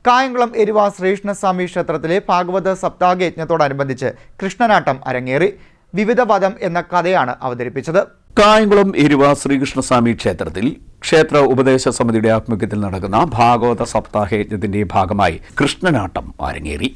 കായംകുളം എരുവ ശ്രീകൃഷ്ണസ്വാമി ക്ഷേത്രത്തിലെ ഭാഗവത സപ്താഹ യജ്ഞത്തോടനുബന്ധിച്ച് കൃഷ്ണനാട്ടം അരങ്ങേറി. വിവിധ വധം എന്ന കഥയാണ് അവതരിപ്പിച്ചത്. കായംകുളം എരുവ ശ്രീകൃഷ്ണസ്വാമി ക്ഷേത്രത്തിൽ ക്ഷേത്ര ഉപദേശ സമിതിയുടെ ആഭിമുഖ്യത്തിൽ നടക്കുന്ന ഭാഗവത സപ്താഹ യജ്ഞത്തിന്റെ ഭാഗമായി കൃഷ്ണനാട്ടം അരങ്ങേറി.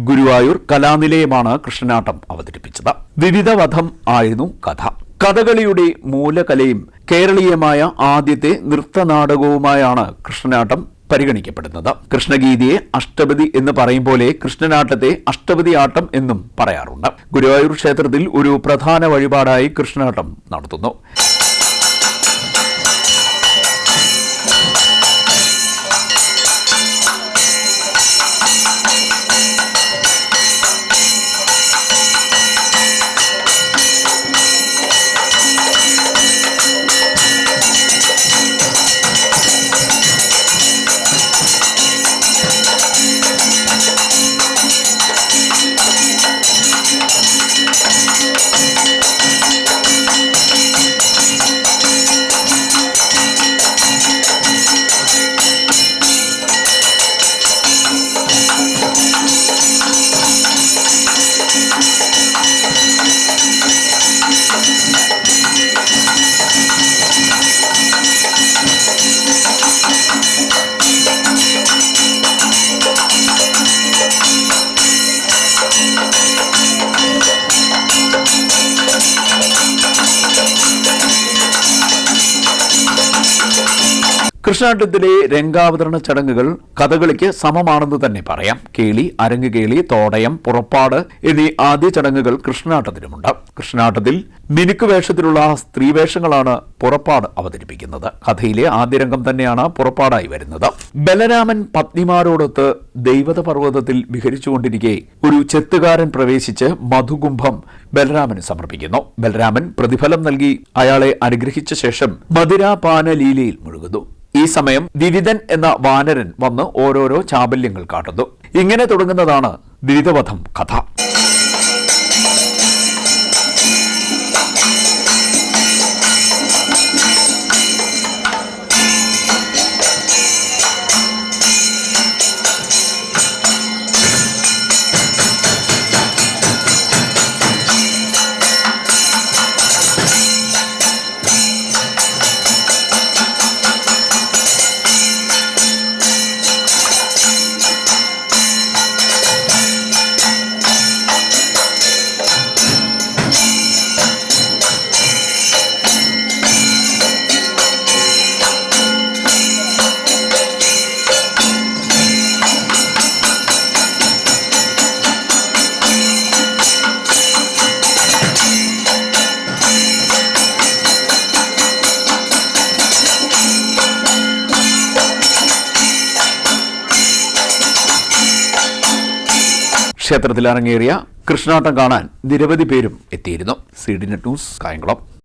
ഗുരുവായൂർ കലാനിലയമാണ് കൃഷ്ണനാട്ടം അവതരിപ്പിച്ചത്. വിവിധ വധം ആയിരുന്നു കഥ. കഥകളിയുടെ മൂലകലയും കേരളീയമായ ആദ്യത്തെ നൃത്തനാടകവുമായാണ് കൃഷ്ണനാട്ടം പരിഗണിക്കപ്പെടുന്നത്. കൃഷ്ണഗീതിയെ അഷ്ടപതി എന്ന് പറയും പോലെ കൃഷ്ണനാട്ടത്തെ അഷ്ടപതി ആട്ടം എന്നും പറയാറുണ്ട്. ഗുരുവായൂർ ക്ഷേത്രത്തിൽ ഒരു പ്രധാന വഴിപാടായി കൃഷ്ണനാട്ടം നടത്തുന്നു. കൃഷ്ണനാട്ടത്തിലെ രംഗാവതരണ ചടങ്ങുകൾ കഥകളിക്ക് സമമാണെന്ന് തന്നെ പറയാം. കേളി, അരങ്ങുകേളി, തോടയം, പുറപ്പാട് എന്നീ ആദ്യ ചടങ്ങുകൾ കൃഷ്ണനാട്ടത്തിനുമുണ്ട്. കൃഷ്ണനാട്ടത്തിൽ മിനുക്ക് വേഷത്തിലുള്ള സ്ത്രീവേഷങ്ങളാണ് പുറപ്പാട് അവതരിപ്പിക്കുന്നത്. കഥയിലെ ആദ്യ രംഗം തന്നെയാണ് പുറപ്പാടായി വരുന്നത്. ബലരാമൻ പത്നിമാരോടൊത്ത് ദൈവത പർവ്വതത്തിൽ വിഹരിച്ചുകൊണ്ടിരിക്കെ ഒരു ചെത്തുകാരൻ പ്രവേശിച്ച് മധുകുംഭം ബലരാമന് സമർപ്പിക്കുന്നു. ബലരാമൻ പ്രതിഫലം നൽകി അയാളെ അനുഗ്രഹിച്ച ശേഷം മധുരാപാന ലീലയിൽ മുഴുകുന്നു. ഈ സമയം വിവിധൻ എന്ന വാനരൻ വന്ന് ഓരോരോ ചാബല്യങ്ങൾ കാട്ടുന്നു. ഇങ്ങനെ തുടങ്ങുന്നതാണ് വിവിധവധം കഥ. ക്ഷേത്രത്തിൽ അരങ്ങേറിയ കൃഷ്ണനാട്ടം കാണാൻ നിരവധി പേരും എത്തിയിരുന്നു. CDNet news, Kayamkulam.